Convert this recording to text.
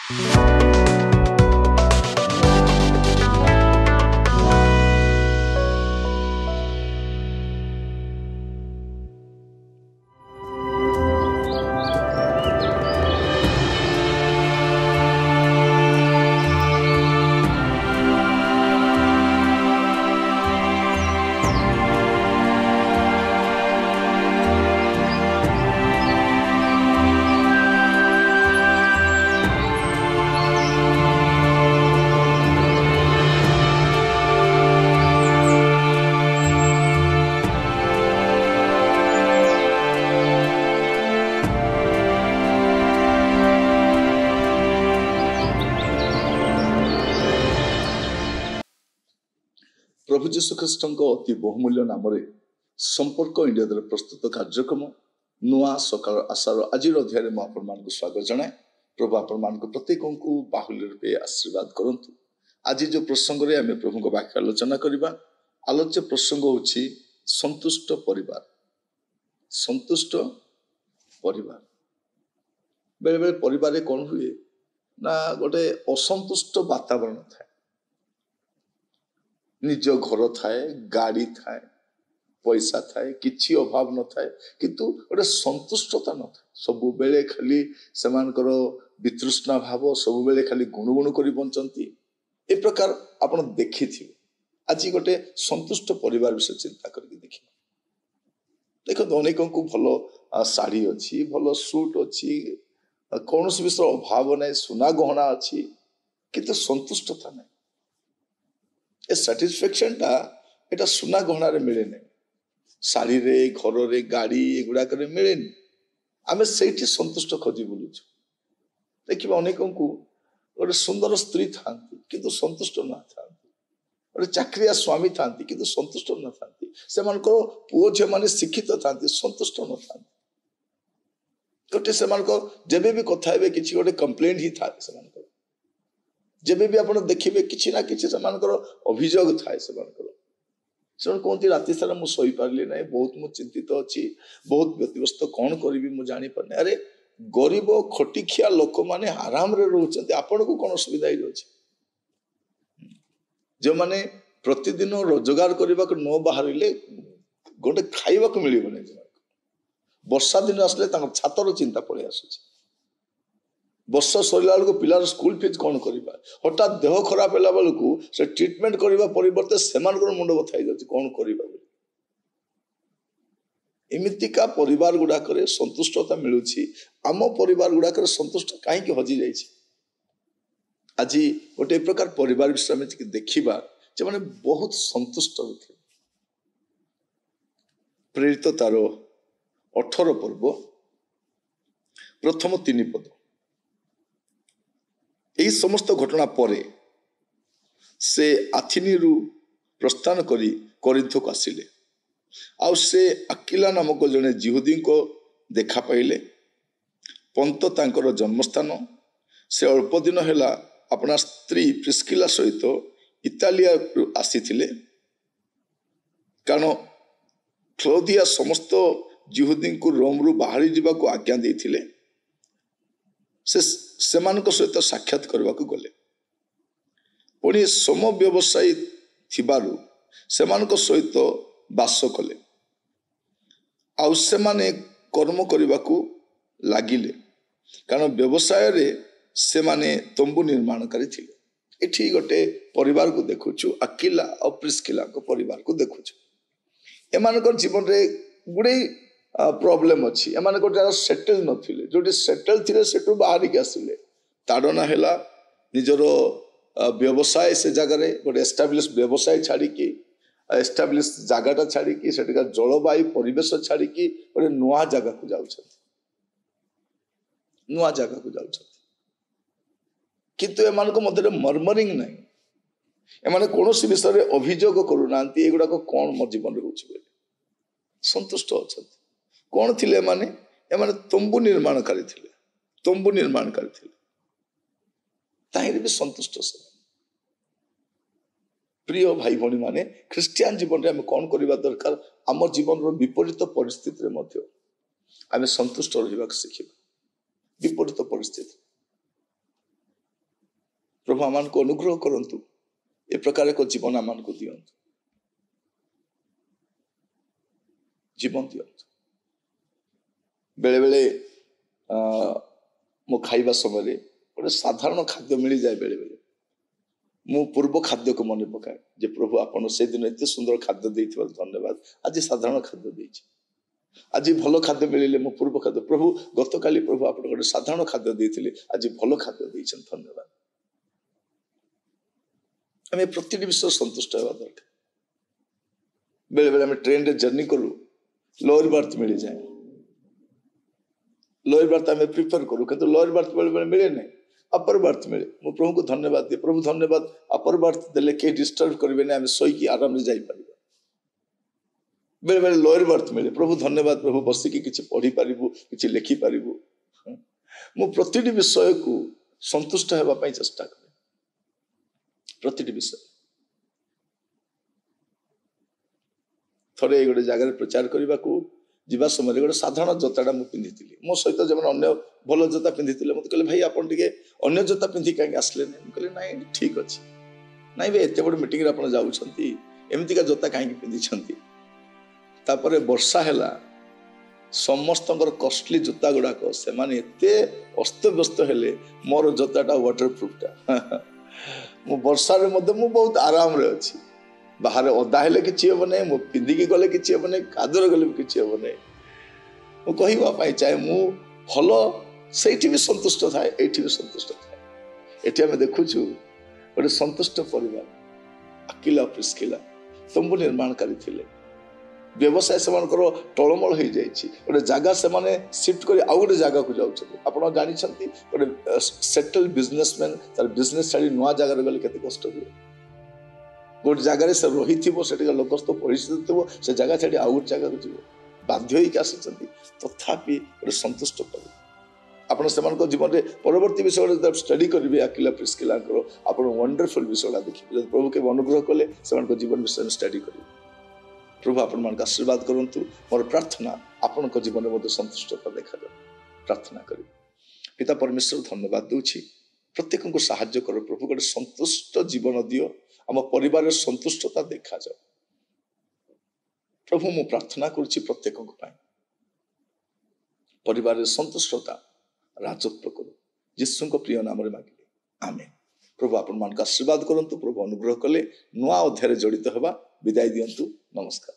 प्रभु जीशु ख्रीष्ट अति बहुमूल्य नाम संपर्क इंडिया द्वारा प्रस्तुत कार्यक्रम नुआ सकाल आशार आज अध्याय में आपण मान स्वागत जनाए। प्रभु आपण मान प्रत्येक को बाहुल्य रूपे आशीर्वाद करंतु। आज जो प्रसंग रे आमे प्रभु को वाक्य आलोचना करबा। आलोच्य प्रसंग होछि संतुष्ट परिवार। संतुष्ट परिवार बेले बेले परिवार कौन हुए ना गोटे असंतुष्ट वातावरण थाए। निज घर थाए, गाड़ी थाए, पैसा थाए, किछि अभाव न थाए, किंतु गोटे संतुष्टता न थाए। सब बेले खाली सेमानकर वितृष्णा भाव, सब बेले खाली गुणगुण करी बंचंती। ए प्रकार आपण देखिथिबे। आज गोटे संतुष्ट परिवार विषय चिंता करके देखिबा। देखो अनेकों को भलो साड़ी अच्छी, भलो सूट अच्छी, कौन सी विषय अभाव नहीं, सुना गहना अच्छी, किंतु संतुष्टता नहीं। ए सैटिस्फैक्शन टा एटा सुना गहना रे मिले नहीं, साड़ी रे, घर रे, गाड़ी एगुड़ा करे मिले नहीं। आमे सेठी संतुष्ट खोजी बुलुछु। देखिबा अनेकों को गोटे सुंदर स्त्री थांती किंतु संतुष्ट न थांती, गोटे चाकरिया स्वामी थांती किंतु संतुष्ट न थांती, सेमानको पुओ झियो माने शिक्षित थांती संतुष्ट न थांती। गोटे सेमानको जेबे भी कथा हेबे किछि गोटे कंप्लेंट ही थाए सेमानको। जेबे भी आपण देखिबे किछि ना किछि सेमानकर अभियोग थाए सेमानकर। सेमान कोंती राति सारा मु सोई पारली नै, बहुत मु चिंतित अछि, बहुत व्यतिव्यस्त, कोन करिवि मु जानि परने। अरे गरीब खटिखिया लोक माने आराम रे रहउछन्ते, आपण को कोन सुविधा ही अछि? जे माने प्रतिदिन रोजगार करबा को न बाहरिले गोटे खाइबा को मिलिबो नै। वर्षा दिन आसले तांकर छातर चिंता पड़े आसुछि। वर्षा सरिला बेलू पिलार स्कूल फीस कौन करवा, हठात देह खराब होला बेलू से ट्रीटमेंट करने परिवर्ते सेमानकर मुंड बथा जाଉଛି कौन करवा। एमितिका परिवार गुड़ाक संतुष्टता मिलूची, आम परिवार गुड़ाक संतुष्ट कहीं हजि जाइए। आज गोटे प्रकार परिवार विषय में देखा जो मैंने बहुत संतुष्ट होते। प्रेरित तार 18 पर्व प्रथम 3 पद। यही समस्त घटना परे से आथिनीरु प्रस्थान करी कोरिन्थ को आसिले। आउ से अकिला नामक जने जिहुदी को देखा पाइले। पंत तांकर जन्मस्थान। से अल्प दिन हेला अपना स्त्री प्रिस्किला सहित इटालिया आसीथिले, कारण क्लौदिया समस्त जिहुदी को रोम रु बाहरी जीवा को आज्ञा देथिले। सेमानक सहित साक्षात करने को गले। पुणी सम व्यवसायी थिबारु सेमानक सहित बास कले। आउ सेमाने कर्म करने को लागिले, कारण व्यवसाय रे सेमाने तंबू निर्माणकारी थिले। एठी गोटे परिवार को देखुछु, अकिला और प्रिस्किला को परिवार को देखुछु। एमानकर जीवन रे गुडे प्रॉब्लम अच्छी। एमाने गोटे सेटल नथिले, जोटी सेटल थिले सेटु बाहरी के आसिले। ताड़ना हैला निजर व्यवसाय से जगह रे गोटे एस्टाब्लिश व्यवसाय छाड़ी की, एस्टाब्लिश जगहटा छाड़ी की, सेटिका जलवायु परिवेश छाड़ी की गोटे नुआ जगह को जाउछथि, नुआ जगह को जाउछथि। किंतु एमानको मध्य मर्मरिंग नहीं, एमाने कोनोसी विषय रे अभियोग करूनांती एगुडा को कोन मो जीवन रे होछि बोली संतुष्ट अछथि। कौन थिले माने? एमाने तंबू निर्माणकारी थिले, तंबू निर्माणकारी थिले, ताहिरे भी संतुष्ट से। प्रिय भाई भणी माने ख्रिस्टियन जीवन रे हम कौन करबा दरकार? आम जीवन रो विपरीत परिस्थिति रे मध्य आमे संतुष्ट रहिबा सिखिबा। विपरीत परिस्थिति प्रभु आमान को अनुग्रह करंतु ए प्रकार एक जीवन आमान को दियंतु जीवन दियंतु बेले बेले मो खाइबा समय गोटे साधारण खाद्य मिल जाए बेले बेले मु पूर्व खाद्य को मन पकाए जे प्रभु आपन से दिन एते सुंदर खाद्य देथिबार धन्यवाद आज साधारण खाद्य देछि आज भल खाद्य मिले मो पूर्व खाद्य प्रभु गत काली प्रभु आपन गोटे साधारण खाद्य देथिले आज भल खाद्य देछन धन्यवाद हमें प्रतिटी विषय संतुष्ट होगा दरकार बेले बेले हमें ट्रेन रे जर्नी करू लोअर बर्थ मिल जाए लोअर बर्थ हमें प्रिफर करूँ किंतु लोअर बर्थ बेले बेले मिले नहीं अपर बर्थ मिले मो प्रभु को धन्यवाद दिए प्रभु धन्यवाद अपर बर्थ देले के डिस्टर्ब करेंगे ना आम शोकी आराम से जापर बेले बेले लोअर बर्थ मिले प्रभु धन्यवाद प्रभु बसिकी किसी पढ़ी पारिबु किसी लिखि पारिबु मु प्रतिटी विषय को संतुष्ट होगा चेष्टा करे प्रतिटी विषय थोड़े गोटे जगह प्रचार करने को जीवा समय गोटे साधारण जोताटा मुझे पिंधि मो सहित जो अन्य भल जोता पिंधि मत कहले भाई आपन टिके अन्य जोता पिंधि कहीं आसले कहले ना ठीक अच्छे ना भाई एत बड़े मीटिंग आप जाऊँगी एमतीका जोता कहीं पिंधि तापर वर्षा है समस्त कस्टली जोता गुड़ाक से अस्तव्यस्त हेले मोर जोताटा वाटर प्रूफटा मु वर्षा मु बहुत आराम रे अच्छी बाहर ओदा हेले किसी हम ना मु पिंधिकी गले किसी हम ना कादर गले किसी हम ना मुझे चाहे मु भल से भी सन्तुष्ट थाए ये भी सन्तुष्ट थाए ये आम देखुचु गोटे सन्तुष्ट परिवार अकिला प्रिस्किला तंबू निर्माणकारी थिले व्यवसाय से टलमल हो जाए गोटे जगह से सिफ्ट कर आउ गोटे जगह को जाऊँ आप जानते गोटे सेटल बिजनेसमैन तार बिजनेस छाड़ी नुआ जगार गले केते कष्ट हुए गोटे जगह से रही थी लोकस्थ परिस्थिति थो से जगह छाड़ी आउ गोटे जगह को जीव बाध्य होकर आसी तथापि गोटे सन्तुष्ट कर आपण से जीवन में परवर्ती विषय स्टडी करेंगे अकिला प्रिस्किला आप वंडरफुल विषय देखिए प्रभु के अनुग्रह कले से जीवन विषय स्टडी करेंगे प्रभु आपण मान आशीर्वाद करंतु मोर प्रार्थना आपण जीवन में संतुष्टता देखा जाए प्रार्थना करी पिता परमेश्वर धन्यवाद दूची प्रत्येक को साहाय्य कर प्रभु गोटे संतुष्ट जीवन दियो आम परिवार संतुष्टता देखा जाओ प्रभु मु प्रार्थना करुच्ची प्रत्येक परिवार संतुष्टता राजत्व करू यीशु को प्रिय नाम मागिले आमेन प्रभु आपण मान आशीर्वाद करंतु प्रभु अनुग्रह कले नुआ अध्याय जड़ित होगा विदाय दियंतु नमस्कार।